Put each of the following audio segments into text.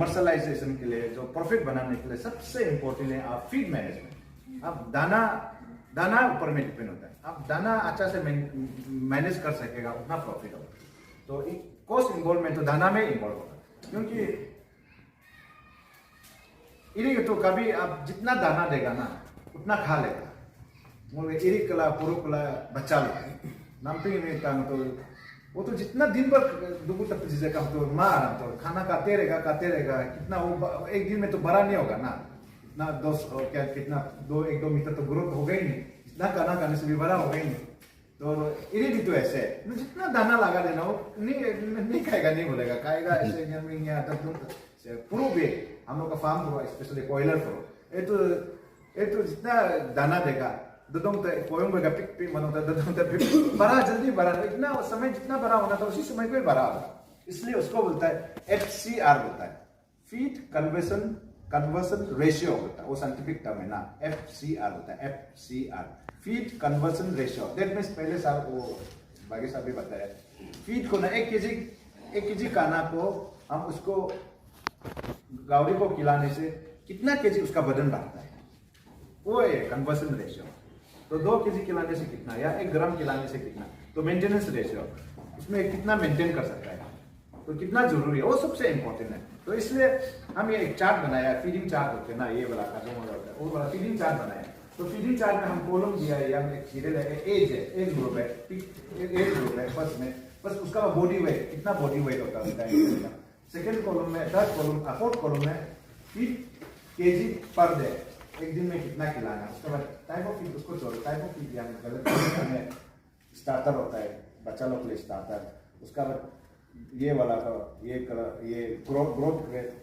Commercialisation के लिए, जो प्रॉफिट बनाने के लिए सबसे इंपॉर्टेंट है आप फीड मैनेजमेंट। आप दाना ऊपर में डिपेंड होता है। आप दाना अच्छा से मैनेज कर सकेगा उतना प्रॉफिट होगा। तो कॉस्ट इन्वॉल्वमेंट तो दाना में इन्वॉल्व होगा, क्योंकि इरी तो कभी आप जितना दाना देगा ना उतना खा लेगा। मोर इरी कला पुरु कला बच्चा लोग नामपी में काम तो वो तो जितना दिन भर दुगु तक चीजें काम तो मार तो खाना खाते रहेगा कितना वो एक दिन में तो बड़ा नहीं होगा ना। इतना क्या कितना 1-2 मीटर तो ग्रोथ हो गई नहीं, इतना खाना खाने से भी बड़ा हो गई नहीं। तो इरी भी तो ऐसे है, जितना दाना लगा देना वो नहीं खाएगा, नहीं बोलेगा, खाएगा ऐसे पूरा भी। हम लोग का फार्म करो, स्पेशली कॉयलर करो, ये तो जितना दाना देगा ददोंग तक कोयम बेगा पिक मनोता ददोंग तक बड़ा जल्दी बड़ा, इतना समय जितना बड़ा होना था उसी समय पे बड़ा होगा। इसलिए उसको बोलता है FCR बोलता है, फीड कन्वर्सन रेशियो होता है, वो साइंटिफिक टर्म है ना। FCR होता है, FCR feed conversion ratio. That means पहले साल वो बाकी साहब भी बताया, फीड को ना 1 केजी खाना को हम उसको गावड़ी को खिलाने से कितना केजी उसका वजन बढ़ता है, वो है कन्वर्सन रेशियो। तो 2 केजी खिलाने से कितना या 1 ग्राम खिलाने से कितना, तो मेंटेनेंस रेशियो उसमें कितना मेंटेन कर सकता है, तो कितना जरूरी है, वो सबसे इंपॉर्टेंट है। तो इसलिए हम ये एक चार्ट बनाया, फीडिंग चार्ट होते हैं ना, ये वाला खत्म हो जाता है, वो वाला फीडिंग चार्ट बनाया। तो फीडिंग चार्ट में हम कॉलम दिया है, या एक सीरियल है, एज ग्रुप है फर्स्ट में, बस उसका बॉडी वेट कितना बॉडी वेट होता है। सेकेंड कॉलम में, थर्ड कॉलम, फोर्थ कॉलम में फीड केजी पर डे, एक दिन में कितना खिलाना। उसके बाद टाइप ऑफ फीड, उसको छोड़ो, टाइप ऑफ फीड में स्टार्टर होता है बच्चा लोग के लिए स्टार्टर। उसका बाद ये वाला का ये ग्रोथ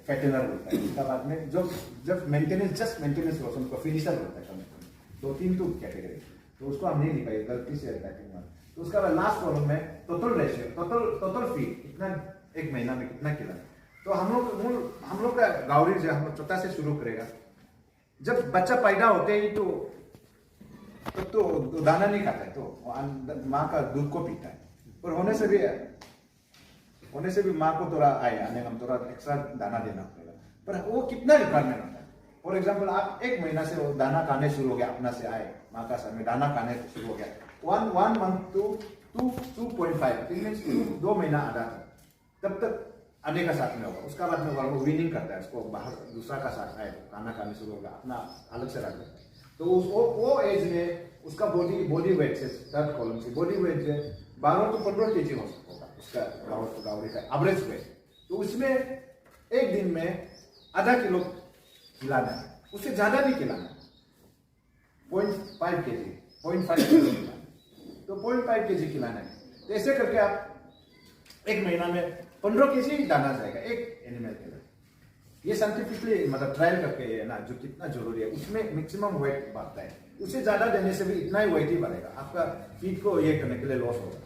फैटेनर होता है। उसका बाद में जब मेंटेनेंस, जस्ट मेंटेनेंस हो उसको फिनिशर होता है। कम 2-3 तो कैटेगरी, तो उसको हम नहीं लिखाई गलती से टाइपिंग में। तो उसका बाद लास्ट कॉलम में टोटल रेशियो, टोटल फीड कितना एक महीना में कितना खिलाना। तो हम लोग का गावड़ी जो हम लोग छोटा से शुरू करेगा। जब बच्चा पैदा होते ही तो दाना नहीं खाता है, तो माँ का दूध को पीता है, पर होने से भी माँ को थोड़ा आने हम थोड़ा एक्स्ट्रा दाना देना पड़ेगा। पर वो कितना रिक्वायरमेंट होता है। फॉर एग्जाम्पल आप 1 महीना से वो दाना खाने शुरू हो गया, अपना से आए माँ का समय दाना खाने शुरू हो गया, 1 मंथ to 2.5 2 महीना आधा, तब तक आने का साथ में होगा। उसका बाद में वो वीनिंग करता है, उसको बाहर दूसरा का साथ आए खाना खाने शुरू होगा, अपना अलग से रख देता है। तो वो एज में उसका बॉडी वेट से, थर्ड कॉलम से बॉडी वेट से 12 to 15 केजी होगा उसका गावड़ी का एवरेज वेट। तो उसमें एक दिन में आधा किलो खिलाना है, उससे ज्यादा नहीं खिलाना है, 0.5 केजी खिलाना है। तो 0.5 केजी खिलाना है। तो ऐसे करके आप 1 महीना में 15 केजी दाना जाएगा एक एनिमल के लिए। ये साइंटिफिकली मतलब ट्रायल करके है ना, जो कितना जरूरी है, उसमें मैक्सिमम वेट बढ़ता है। उससे ज्यादा देने से भी इतना ही वेट ही बढ़ेगा, आपका फीड को ये करने के लिए लॉस होगा,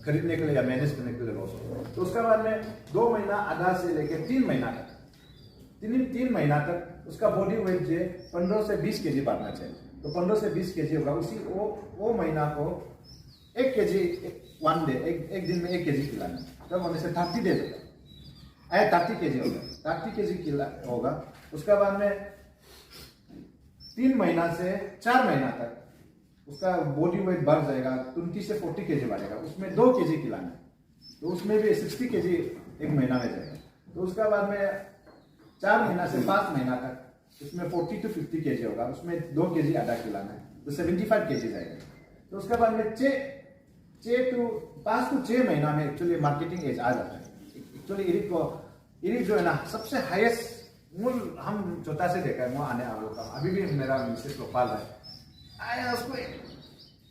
खरीदने के लिए या मैनेज करने के लिए लॉस होगा। तो उसके बाद में 2 महीना आधा से लेकर 3 महीना तक, 3 महीना तक उसका बॉडी वेट जो 15 से 20 केजी बढ़ना चाहिए। तो 15 से 20 केजी होगा। उसी वो महीना को 1 केजी एक दिन में 1 केजी खिलाना, तब होने से 30 डेज होगा, 30 केजी होगा, 30 केजी होगा। उसके बाद में 3 महीना से 4 महीना तक उसका बॉडी वेट बढ़ जाएगा, 20 से 40 केजी बढ़ेगा, उसमें 2 केजी खिलाना है, तो उसमें भी 60 केजी एक महीना में जाएगा। तो उसके बाद में 4 महीना से 5 महीना तक उसमें 40 to 50 केजी होगा, उसमें 2 केजी आधा खिलाना है, तो 75 केजी जाएगा। तो उसके बाद में 5 to 6 महीना में एक्चुअली मार्केटिंग एज आ जाता है। एक्चुअली इरिक जो है ना सबसे हाईएस्ट मूल हम छोटा से देखा है, वो आने वालों का अभी भी मेरा मिसेस को पाल रहा है, आया उसको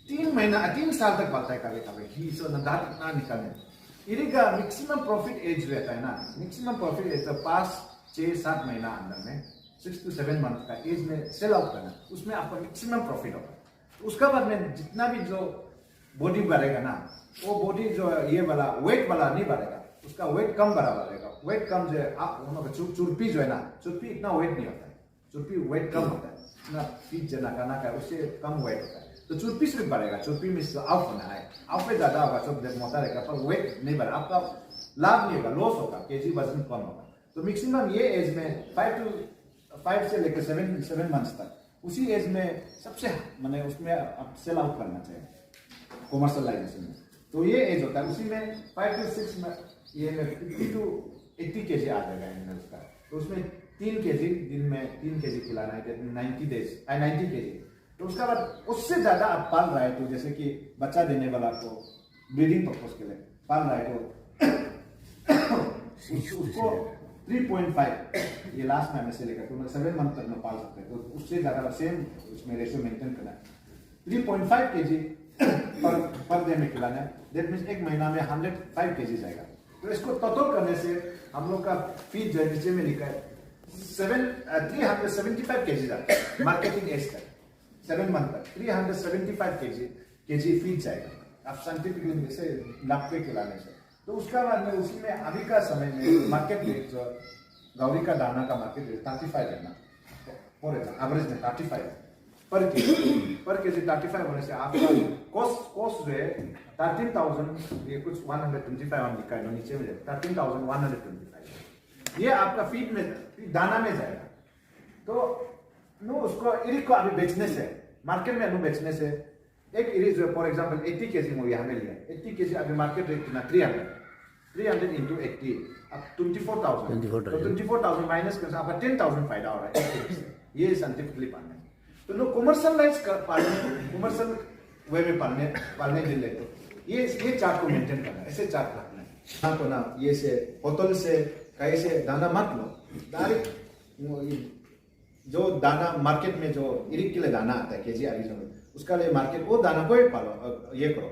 3 साल तक पालता है कभी घी सो दांत इतना निकालने। इरिक का मैक्सिमम प्रॉफिट एज रहता है ना, मैक्सिमम प्रॉफिट एज 5-6-7 महीना अंदर में 6 to 7 मंथ का एज में सेल आउट करना, उसमें आपका मैक्सिमम प्रॉफिट होगा। तो उसका बाद में जितना भी जो बॉडी बढ़ेगा ना, वो बॉडी जो ये वाला वेट वाला नहीं बढ़ेगा, उसका वेट कम बराबर रहेगा। वेट कम जो है आप चुरपी जो है ना, चुरपी इतना वेट नहीं होता है, चुरपी वेट कम होता है, इतना फीट जना खाना का उससे कम वेट होता है। तो चुरपी सिर्फ बढ़ेगा, चुरपी में आउट होना है, आउट पे ज्यादा होगा, सब मोटा रहेगा, पर वेट नहीं बढ़ा, आपका लाभ नहीं होगा, लॉस होगा, केजी वजन कम होगा। तो मैक्सिमम ये एज में 5 से लेकर 7 मंथ्स तक, उसी एज में सबसे मैंने उसमें आप सेल आउट करना चाहिए कॉमर्शलाइजेशन में। तो ये एज होता है, उसी में 5 to 6 में ये में 50 to 80 kg आ जाएगा एनिमल्स का। तो उसमें 3 kg दिन में 3 kg खिलाना है, 90 kg। तो उसका बाद उससे ज़्यादा आप पाल रहे हैं, तो जैसे कि बच्चा देने वाला को ब्रीडिंग पर्पज के लिए पाल रहे हैं, तो उसको 3.5 ये लास्ट में से लेकर तो 7 मंथ तक में पाल सकते हैं। तो उससे ज़्यादा सेम उसमें रेशियो मेंटेन करना है। 3.5 kg पर डे में खिलाना है, दैट मीन्स एक महीना में 105 kg जाएगा। तो इसको टोटल करने से हम लोग का फीड जो है नीचे में लिखा है 375 kg जाता है मार्केटिंग एज तक, 7 मंथ तक 375 kg फीड जाएगा आप साइंटिफिकली से नाप के खिलाने से। तो उसका बाद में उसी में अभी का समय में मार्केट रेट जो गौरी का दाना का मार्केट रेट 35 रहना और एवरेज में 35 पर केजी 35 होने से आपका कॉस्ट जो है 13,000 ये कुछ 125 लिखा है नीचे में 13,125 ये आपका फीड में दाना में जाएगा। तो नो उसको इरिक को अभी बेचने से मार्केट में बेचने से एक इरिक जो फॉर एग्जांपल 80 kg में यहाँ में लिया 80 kg अभी मार्केट रेट कितना 300 इंटू 80 अब 24,000 तो 24,000 माइनस कर आपका 10,000 फायदा हो रहा है ये साइंटिफिकली पालने। तो लोग कमर्शियलाइज कमर्शियल वे में पालने के लिए तो ये चार्ट को मेंटेन करना है, ऐसे चार्ट रखना है। हाँ तो ना ये से होटल से कहीं से दाना मत लो, डायरेक्ट जो दाना मार्केट में जो इरिक के लिए दाना आता है केजी आरिजन में उसका लिए मार्केट वो दाना को ही पालो ये करो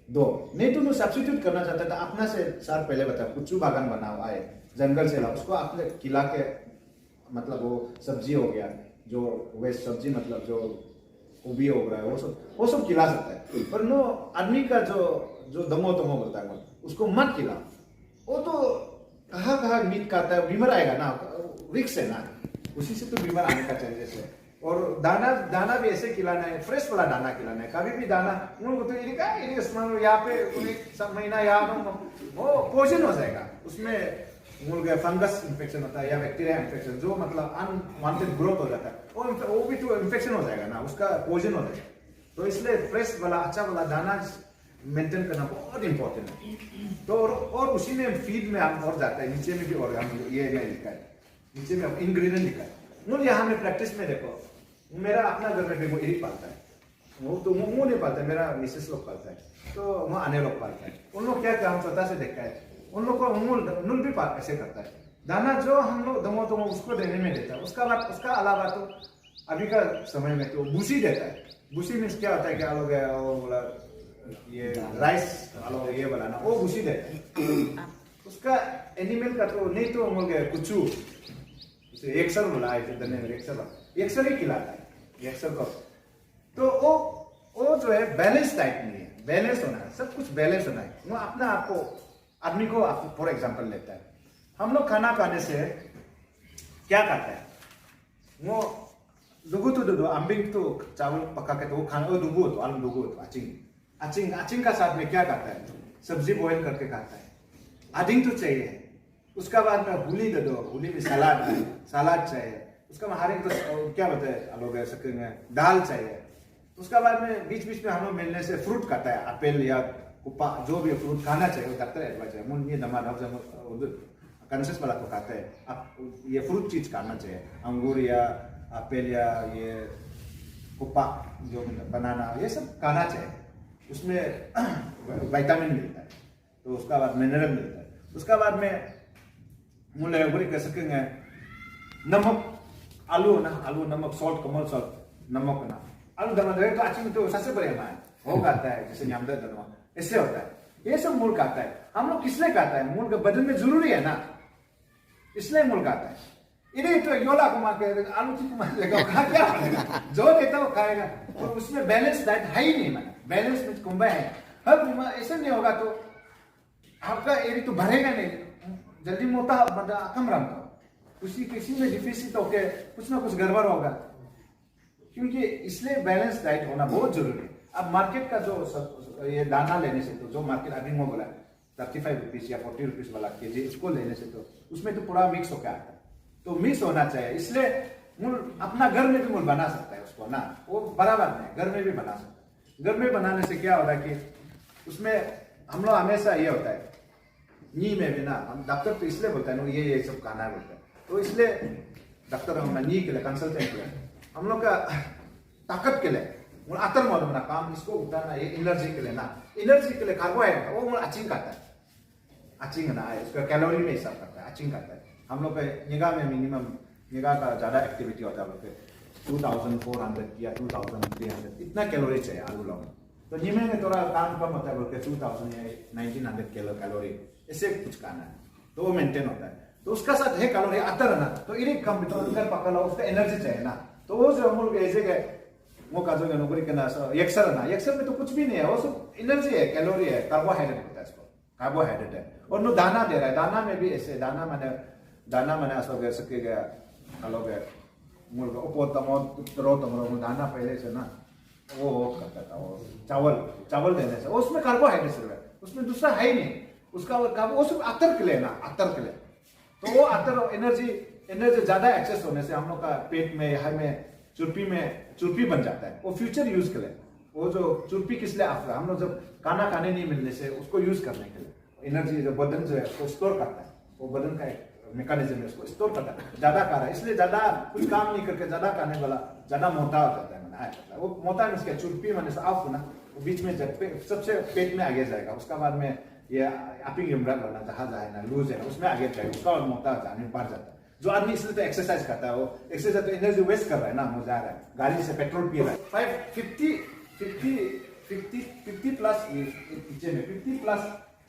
दो। नहीं तो सब्सिट्यूट करना चाहता है तो अपना से सर पहले बताया कुच्चू बागान बनाओ आए जंगल से लाओ उसको आपने खिला के मतलब वो सब्जी हो गया जो वेस्ट सब्जी मतलब जो गोभी हो रहा है वो सब खिला सकता है। पर नो आदमी का जो दमो तमो बोलता है उसको मत खिलाओ, वो तो कहाँ मीट खाता है बीमार आएगा ना, रिक्स है ना, उसी से तो बीमार आने का चांसेस है। और दाना भी ऐसे खिलाना है, फ्रेश वाला दाना खिलाना है। कभी भी दाना तो यहाँ पे सब महीना यहाँ वो पोजन हो जाएगा, उसमें मुर्गे फंगस इन्फेक्शन होता है या बैक्टीरिया इन्फेक्शन जो मतलब अनवांटेड ग्रोथ हो जाता है वो भी तो इन्फेक्शन हो जाएगा ना, उसका पोजन हो जाएगा। तो इसलिए फ्रेश वाला अच्छा वाला दाना मेंटेन करना बहुत इंपॉर्टेंट है। तो और उसी में फीड में हम और जाता है नीचे में भी, और हम ये नहीं लिखा है नीचे में इंग्रेडिएंट लिखा है। मुझे यहाँ में प्रैक्टिस में देखो मेरा अपना घर में देखो इरिक पालता है, वो तो मुँह नहीं पालता है, मेरा मिसेस लोग पालता है, तो वहाँ आने लोग पालता है। उन लोग क्या हम स्वतः से देखा है, उन लोग को नूल भी ऐसे करता है। दाना जो हम लोग दमो तो उसको देने में देता है। उसका अलावा तो अभी का समय में तो भूसी देता है। भूसी में क्या होता है क्या लोग बोला ये राइस ये बनाना वो भूसी देता है। उसका एनिमल का तो नहीं तो बोल गया कुचू एक्सर बोला एक्सर ही खिलाता है एक्सर को। तो वो जो है बैलेंस डाइट नहीं है, बैलेंस होना है, सब कुछ बैलेंस होना है। वो अपना आपको आदमी को फॉर एग्जांपल लेता है। हम लोग खाना खाने से क्या खाता है, वो दुगु तो अम्बिंग तो चावल पका के तो वो खाना वो दुगु तो आलू दुगु तो अचिंग का साथ में क्या खाता है, सब्जी बॉईल करके खाता है। आदिंग तो चाहिए, उसका बाद में हुली दे दो, हुली में सलाद चाहिए, उसका बाद हर एक तो क्या बताए लोग सकेंगे दाल चाहिए। उसका बाद में बीच बीच में हम लोग मिलने से फ्रूट खाता है, एप्पल या कुप्पा जो भी फ्रूट खाना चाहिए डॉक्टर एडवाइस है मुन ये दमा कंसेस वाला तो खाता है। आप ये फ्रूट चीज खाना चाहिए, अंगूर या एप्पल या ये कुप्पा जो बनाना ये सब खाना चाहिए, उसमें विटामिन मिलता है। तो उसका बाद मिनरल मिलता है। उसका बाद में मुझे कह सकेंगे नमक आलू नमक सॉल्ट कमल सॉल्ट नमक ना आलू दमा दे तो अच्छी तो सबसे बढ़िया है वो खाता है जैसे नामदर दमा ऐसे होता है। ये सब मूल खाता है। हम लोग किसलिए खाता है, मूल बदन में जरूरी है ना, इसलिए मूल खाता है। इन्हें तो योला कुमार के आलू की कुमार देगा क्या खाएगा, जो देता वो खाएगा। और उसमें बैलेंस डाइट है ही नहीं, माना बैलेंस में कुंभा है। हर बीमार ऐसे नहीं होगा तो आपका एरिया तो भरेगा नहीं, जल्दी मोटा मतलब कम रहा किसी में डिफिसिट होके कुछ ना कुछ गड़बड़ होगा। क्योंकि इसलिए बैलेंस डाइट होना बहुत जरूरी है। अब मार्केट का जो ये दाना लेने से तो जो मार्केट अभी में बोला ₹35 या ₹40 वाला केजी इसको लेने से तो उसमें तो पूरा मिक्स होकर आता है, तो मिक्स होना चाहिए। इसलिए मूल अपना घर में भी मूल बना सकता है उसको ना, वो बराबर नहीं, घर में भी बना सकता है। घर में बनाने से क्या होता है कि उसमें हम लोग हमेशा ये होता है नी में भी ना, हम डॉक्टर तो इसलिए बोलता है ना ये सब खाना है बोलता है, तो इसलिए डॉक्टर हम नी के लिए कंसल्टेंट के लिए हम लोग का ताकत के लिए आतर मालूम ना काम इसको उठाना, ये एनर्जी के लिए ना, एनर्जी के लिए कार्बोहाइड्रेट वो अचिंग करता है, अचिंग ना है उसका कैलोरी में हिसाब करता है, अचिंग करता है। हम लोग का निगाह में मिनिमम निगाह का ज़्यादा एक्टिविटी होता है बोलते 2400 या 2300 इतना कैलोरी चाहिए आलू लौंग, तो निमे में थोड़ा काम कम होता है बोलते 2000 या 1900 कैलोरी इससे कुछ खाना है, तो वो मेंटेन होता है। तो उसका साथ है कैलोरी अतर है ना, तो इन्हीं कम तो अंदर पकड़ लो उसका एनर्जी चाहिए ना, तो वो जो हम लोग ऐसे गए वो का जो नौकरी करना एक्सर है ना, एक्सर में तो कुछ भी नहीं है, वो सब एनर्जी है, कैलोरी है, कार्बोहाइड्रेट होता है इसको, कार्बोहाइड्रेट है। और नो दाना दे रहा है, दाना में भी ऐसे दाना मैंने असो गया सके गया अलग है मूल का उपो तमो दाना पहले से ना वो करता था, वो चावल देने से उसमें कार्बोहाइड्रेट है, उसमें दूसरा है ही नहीं, उसका वो सिर्फ अतर के लिए ना, अतर के लिए, तो वो अतर एनर्जी ज्यादा एक्सेस होने से हम लोग का पेट में यहाँ में चुर्पी बन जाता है, वो फ्यूचर यूज के लिए। वो जो चुर्पी किस लिए आता है, हम लोग जब खाना खाने नहीं मिलने से उसको यूज करने के लिए एनर्जी जो बदन जो है उसको स्टोर करता है, वो बदन का एक मैकेनिज्म है, उसको स्टोर करता है। ज्यादा खा रहा है इसलिए ज्यादा कुछ काम नहीं करके ज्यादा खाने वाला ज्यादा मोटा हो जाता है, वो मोटा में इसका चुर्पी मैंने से आप ना वो बीच में सबसे पेट में आगे जाएगा, उसका बाद में ये अपिंग इमरान वाला जहाँ जाए ना लूज है उसमें आगे जाएगा, उसका और मोटा जाने बढ़ जाता है। जो आदमी इसलिए तो एक्सरसाइज करता है, वो एक्सरसाइज तो एनर्जी वेस्ट कर रहा है ना, वो जा रहा है गाड़ी से पेट्रोल पी रहा है। 50 प्लस पीछे में 50 प्लस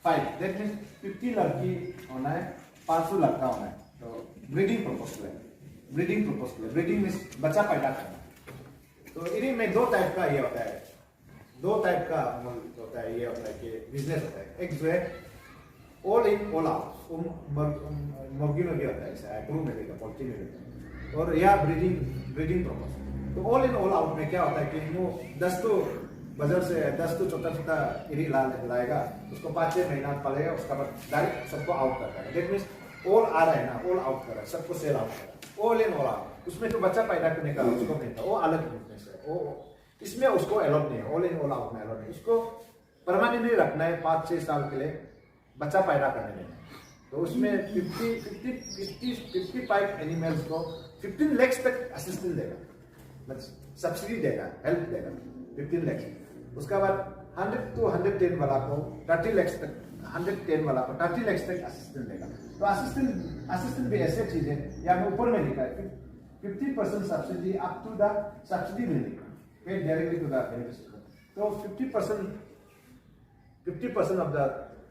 5 दैट मींस 50 लड़की होना है, 500 लड़का होना है, तो ब्रीडिंग पर्पस के लिए ब्रीडिंग मींस बच्चा पैदा करना। तो इन्हीं में दो टाइप का ये होता है, दो टाइप का होता है, ये होता है कि बिजनेस होता है, एक जो है ऑल इन ऑल आउट, मुर्गी में भी होता है, एग्रो में भी होता है, पोल्ट्री में भी होता है, और या ब्रीडिंग पर्पस। तो ऑल इन ऑल आउट में क्या होता है कि वो 10 तो बाजार से 10 तो छोटा इरी लाएगा, उसको 5-6 महीना पलेगा, उसका बाद डायरेक्ट सबको आउट करता है। दैट मीन्स ऑल आ रहा है ना, ऑल आउट कर रहा है, सबको सेल आउट कर रहा है, ऑल इन ऑल आउट। उसमें तो बच्चा पैदा करने का उसको नहीं था, वो अलग बिजनेस है, वो इसमें उसको अलाउड नहीं है, ऑल इन ऑल आउट में अलाउड नहीं, उसको परमानेंटली रखना है 5-6 साल के लिए, बच्चा पैदा करने देना। तो उसमें 55 एनिमल्स को 15 लाख तक असिस्टेंस देगा, मतलब सब्सिडी देगा, हेल्प देगा 15 लाख। उसका बाद 100 to 110 वाला को 30 लाख तक, 110 वाला को 30 लाख तक असिस्टेंस देगा। तो असिस्टेंस भी ऐसे चीज है, या ऊपर में लिखा है 50% subsidy up to the subsidy में लिखा है डायरेक्टली टू द बेनिफिशियरी। तो 50% ऑफ द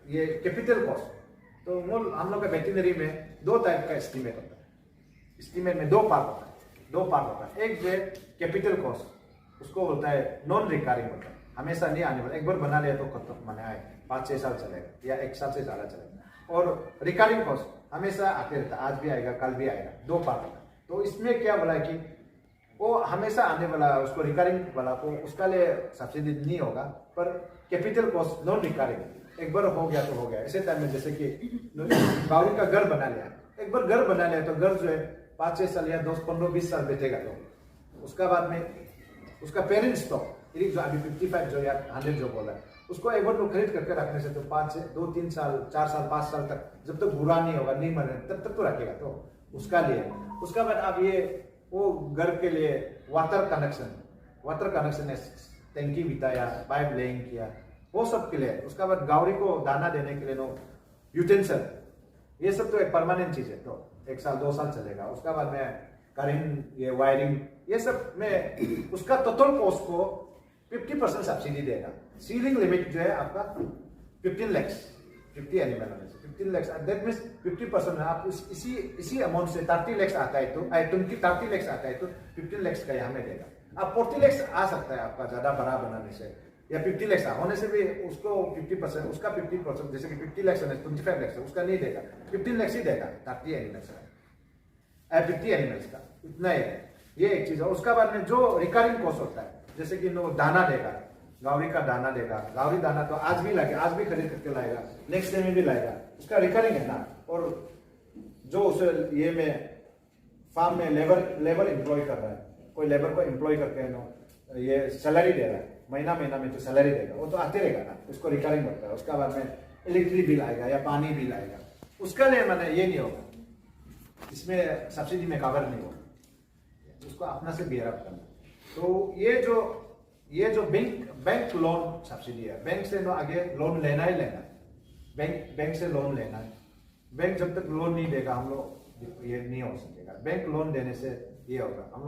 ये कैपिटल कॉस्ट। तो मूल हम लोग का वेटरनरी में 2 टाइप का एस्टीमेट होता है, एस्टीमेट में 2 पार्ट होता है। एक जो है कैपिटल कॉस्ट, उसको बोलता है नॉन रिकरिंग होता है, हमेशा नहीं आने वाला, एक बार बना लिया तो खत्म माने आए 5-6 साल चलेगा या 1 साल से ज्यादा चलेगा। और रिकरिंग कॉस्ट हमेशा आते रहता है, आज भी आएगा कल भी आएगा, 2 पार्ट होता है। तो इसमें क्या बोला है कि वो हमेशा आने वाला उसको रिकरिंग वाला को उसका लिए सब्सिडी नहीं होगा, पर कैपिटल कॉस्ट नॉन रिकरिंग, एक बार हो गया तो हो गया। ऐसे टाइम में जैसे कि गाड़ी का घर बना लिया, एक बार घर बना लिया तो घर जो है 5-6 साल या 10-15-20 साल बैठेगा, तो उसका बाद में उसका पेरेंट स्टॉक जो अभी 55 जो या 100 जो बोला है, उसको एक बार तो खरीद करके रखने से तो 2-3 साल 4 साल 5 साल तक जब तक बुरा नहीं होगा, नहीं मरे तब तक तो रखेगा, तो उसका लिए। उसका बाद अब ये वो घर के लिए वाटर कनेक्शन है, टैंकी बिताया, पाइप लेइंग किया, वो सब के लिए। उसका बाद गावरी को दाना देने के लिए नो यूटेंसिल, ये सब तो एक परमानेंट चीज है, तो 1 साल 2 साल चलेगा। उसका बाद में करेंट, ये वायरिंग, ये सब में उसका टोटल कॉस्ट को 50% सब्सिडी देगा। सीलिंग लिमिट जो है आपका 15 लाख, 50 एनिमल में से 15 लाख, दैट मीन्स 50% में आप इसी अमाउंट से 30 लाख आता है तो 30 लाख आता है तो 15 लाख का यहाँ में देगा। अब 40 लाख आ सकता है आपका ज्यादा बड़ा बनाने से, या 50 लाख होने से भी उसको 50%, उसका 50%, जैसे कि 50 लाख है 25 लाख उसका नहीं देगा, 15 लाख ही देगा 30 एनिमल्स का, 50 एनिमल्स का, इतना ही है। ये एक चीज है। उसका बाद में जो रिकरिंग कॉस्ट होता है, जैसे कि नो दाना देगा, गावरी का दाना देगा। गावरी दाना तो आज भी लाएगा, आज भी खरीद करके लाएगा, नेक्स्ट डे में भी लाएगा, उसका रिकरिंग है ना। और जो उसे ये में फार्म में लेबर एम्प्लॉय कर रहा है, कोई लेबर को एम्प्लॉय करके नो ये सैलरी दे रहा है, महीना महीना में जो सैलरी देगा वो तो आते रहेगा ना, उसको रिकरिंग होता है। उसका बाद में इलेक्ट्रिक बिल आएगा या पानी बिल आएगा, उसका लिए मैंने ये नहीं होगा, इसमें सब्सिडी में कवर नहीं होगा, उसको अपना से बियर अप करना। तो ये जो बैंक लोन सब्सिडी है, बैंक से नो आगे लोन लेना ही लेना है, बैंक से लोन लेना है। बैंक जब तक लोन नहीं देगा हम लोग ये नहीं हो सकेगा। बैंक लोन देने से ये होगा हम लोग